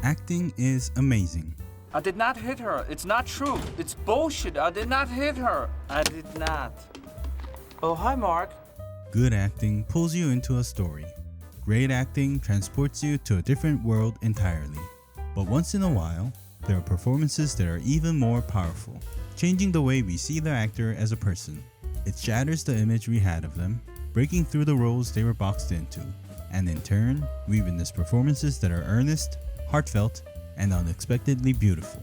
Acting is amazing. I did not hit her. It's not true. It's bullshit. I did not hit her. I did not. Oh, hi, Mark. Good acting pulls you into a story. Great acting transports you to a different world entirely. But once in a while, there are performances that are even more powerful, changing the way we see the actor as a person. It shatters the image we had of them, breaking through the roles they were boxed into, and in turn, we witness performances that are earnest, heartfelt, and unexpectedly beautiful.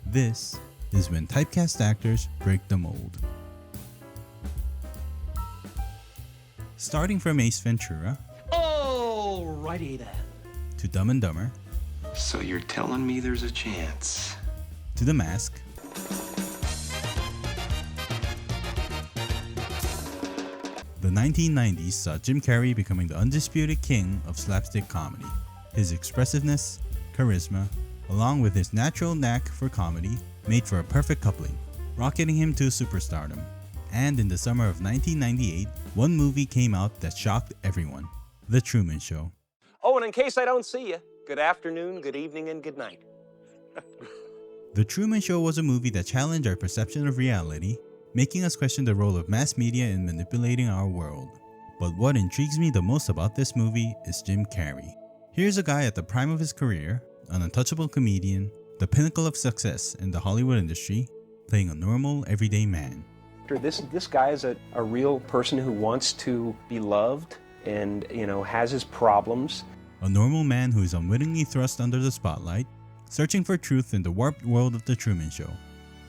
This is when typecast actors break the mold. Starting from Ace Ventura, alrighty then, to Dumb and Dumber, So you're telling me there's a chance? to The Mask, the 1990s saw Jim Carrey becoming the undisputed king of slapstick comedy. His expressiveness, charisma, along with his natural knack for comedy, made for a perfect coupling, rocketing him to superstardom. And in the summer of 1998, one movie came out that shocked everyone: The Truman Show. Oh, and in case I don't see you, good afternoon, good evening, and good night. The Truman Show was a movie that challenged our perception of reality, making us question the role of mass media in manipulating our world. But what intrigues me the most about this movie is Jim Carrey. Here's a guy at the prime of his career, an untouchable comedian, the pinnacle of success in the Hollywood industry, playing a normal, everyday man. This guy is a real person who wants to be loved and, has his problems. A normal man who is unwittingly thrust under the spotlight, searching for truth in the warped world of The Truman Show.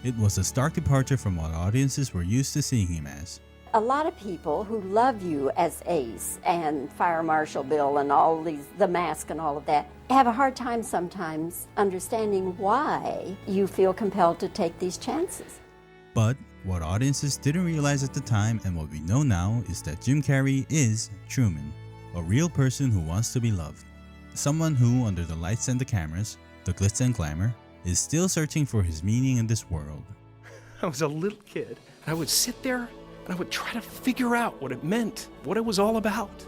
It was a stark departure from what audiences were used to seeing him as. A lot of people who love you as Ace and Fire Marshal Bill and all these, The Mask and all of that, have a hard time sometimes understanding why you feel compelled to take these chances. But what audiences didn't realize at the time, and what we know now, is that Jim Carrey is Truman, a real person who wants to be loved. Someone who, under the lights and the cameras, the glitz and glamour, is still searching for his meaning in this world. I was a little kid, and I would sit there and I would try to figure out what it meant, what it was all about.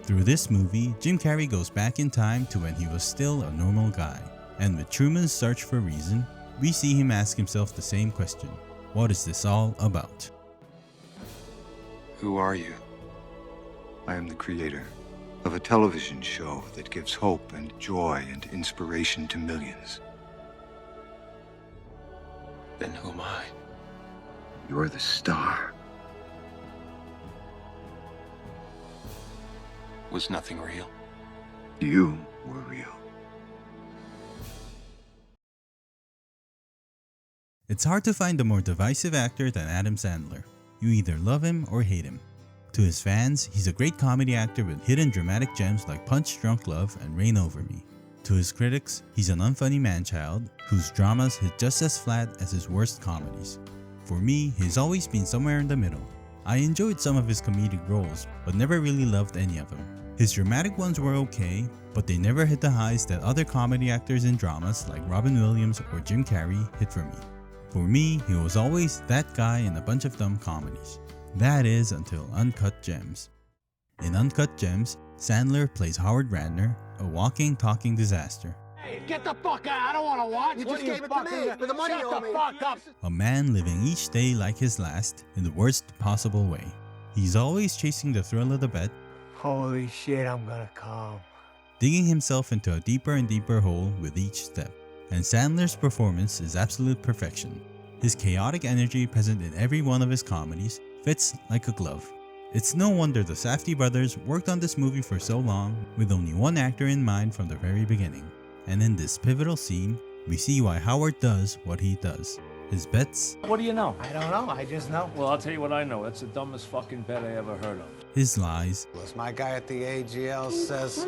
Through this movie, Jim Carrey goes back in time to when he was still a normal guy. And with Truman's search for reason, we see him ask himself the same question: what is this all about? Who are you? I am the creator of a television show that gives hope and joy and inspiration to millions. Then who am I? You're the star. Was nothing real? You were real. It's hard to find a more divisive actor than Adam Sandler. You either love him or hate him. To his fans, he's a great comedy actor with hidden dramatic gems like Punch Drunk Love and Reign Over Me. To his critics, he's an unfunny man-child whose dramas hit just as flat as his worst comedies. For me, he's always been somewhere in the middle. I enjoyed some of his comedic roles, but never really loved any of them. His dramatic ones were okay, but they never hit the highs that other comedy actors in dramas like Robin Williams or Jim Carrey hit for me. For me, he was always that guy in a bunch of dumb comedies. That is until Uncut Gems. In Uncut Gems, Sandler plays Howard Ratner, a walking, talking disaster. Hey, get the fuck out! I don't want to watch. You just gave it to me with the money on me. Shut the fuck up! A man living each day like his last in the worst possible way. He's always chasing the thrill of the bet. Holy shit, I'm gonna come. Digging himself into a deeper and deeper hole with each step. And Sandler's performance is absolute perfection. His chaotic energy present in every one of his comedies fits like a glove. It's no wonder the Safdie brothers worked on this movie for so long with only one actor in mind from the very beginning. And in this pivotal scene, we see why Howard does what he does. His bets. What do you know? I don't know, I just know. Well, I'll tell you what I know. That's the dumbest fucking bet I ever heard of. His lies. My guy at the AGL says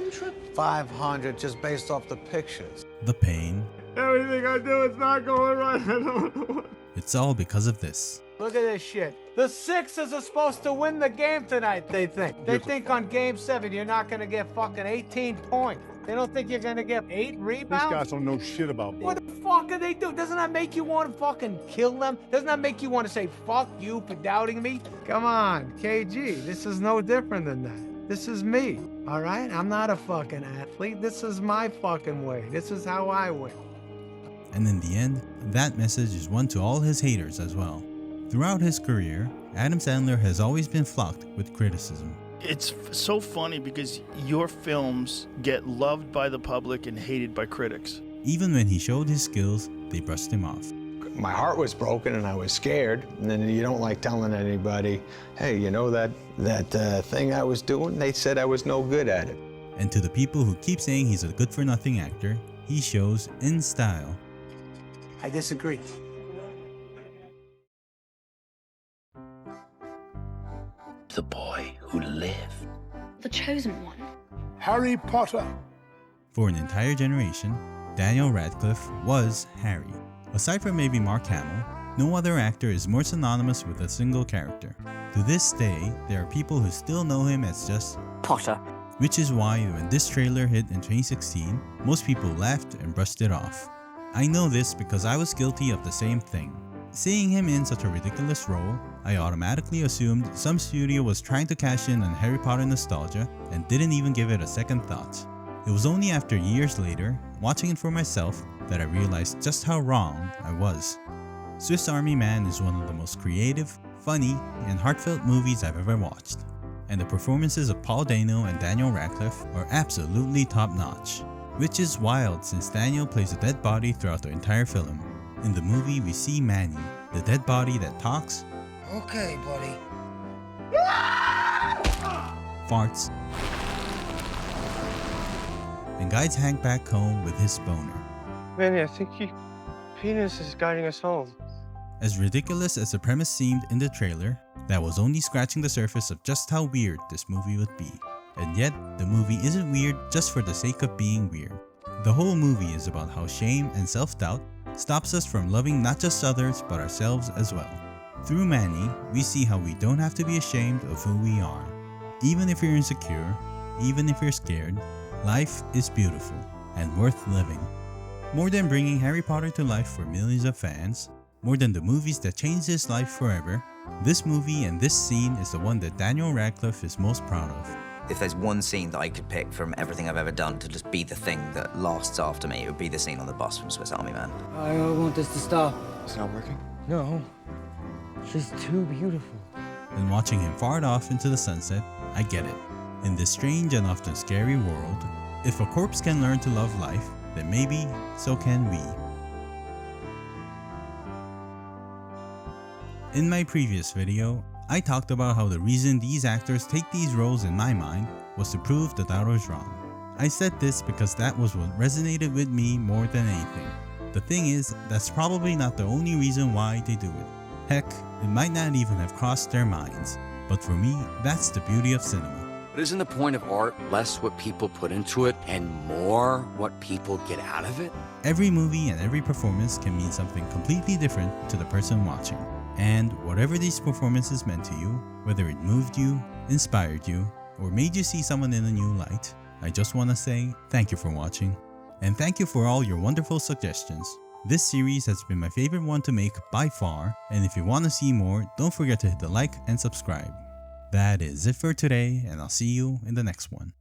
500 just based off the pictures. The pain. Everything I do is not going right. I don't know. It's all because of this. Look at this shit. The Sixers are supposed to win the game tonight, they think. They think on Game 7 you're not going to get fucking 18 points. They don't think you're going to get 8 rebounds? These guys don't know shit about ball. What the fuck are they doing? Doesn't that make you want to fucking kill them? Doesn't that make you want to say, fuck you for doubting me? Come on, KG, this is no different than that. This is me, all right? I'm not a fucking athlete. This is my fucking way. This is how I win. And in the end, that message is one to all his haters as well. Throughout his career, Adam Sandler has always been flocked with criticism. It's so funny because your films get loved by the public and hated by critics. Even when he showed his skills, they brushed him off. My heart was broken and I was scared. And then you don't like telling anybody, hey, you know that thing I was doing? They said I was no good at it. And to the people who keep saying he's a good-for-nothing actor, he shows in style. I disagree. The boy who lived. The chosen one. Harry Potter. For an entire generation, Daniel Radcliffe was Harry. Aside from maybe Mark Hamill, no other actor is more synonymous with a single character. To this day, there are people who still know him as just Potter. Which is why when this trailer hit in 2016, most people laughed and brushed it off. I know this because I was guilty of the same thing. Seeing him in such a ridiculous role, I automatically assumed some studio was trying to cash in on Harry Potter nostalgia and didn't even give it a second thought. It was only after years later, watching it for myself, that I realized just how wrong I was. Swiss Army Man is one of the most creative, funny, and heartfelt movies I've ever watched. And the performances of Paul Dano and Daniel Radcliffe are absolutely top-notch. Which is wild since Daniel plays a dead body throughout the entire film. In the movie we see Manny, the dead body that talks, okay, buddy, farts, and guides Hank back home with his boner. Manny, I think penis is guiding us home. As ridiculous as the premise seemed in the trailer, that was only scratching the surface of just how weird this movie would be. And yet, the movie isn't weird just for the sake of being weird. The whole movie is about how shame and self-doubt stops us from loving not just others but ourselves as well. Through Manny, we see how we don't have to be ashamed of who we are. Even if you're insecure, even if you're scared, life is beautiful and worth living. More than bringing Harry Potter to life for millions of fans, more than the movies that changed his life forever, this movie and this scene is the one that Daniel Radcliffe is most proud of. If there's one scene that I could pick from everything I've ever done to just be the thing that lasts after me, it would be the scene on the bus from Swiss Army Man. I want this to stop. Is it not working? No, she's too beautiful. And watching him fart off into the sunset, I get it. In this strange and often scary world, if a corpse can learn to love life, then maybe so can we. In my previous video, I talked about how the reason these actors take these roles in my mind was to prove that I was wrong. I said this because that was what resonated with me more than anything. The thing is, that's probably not the only reason why they do it. Heck, it might not even have crossed their minds. But for me, that's the beauty of cinema. But isn't the point of art less what people put into it and more what people get out of it? Every movie and every performance can mean something completely different to the person watching. And whatever these performances meant to you, whether it moved you, inspired you, or made you see someone in a new light, I just want to say thank you for watching. And thank you for all your wonderful suggestions. This series has been my favorite one to make by far, and if you want to see more, don't forget to hit the like and subscribe. That is it for today, and I'll see you in the next one.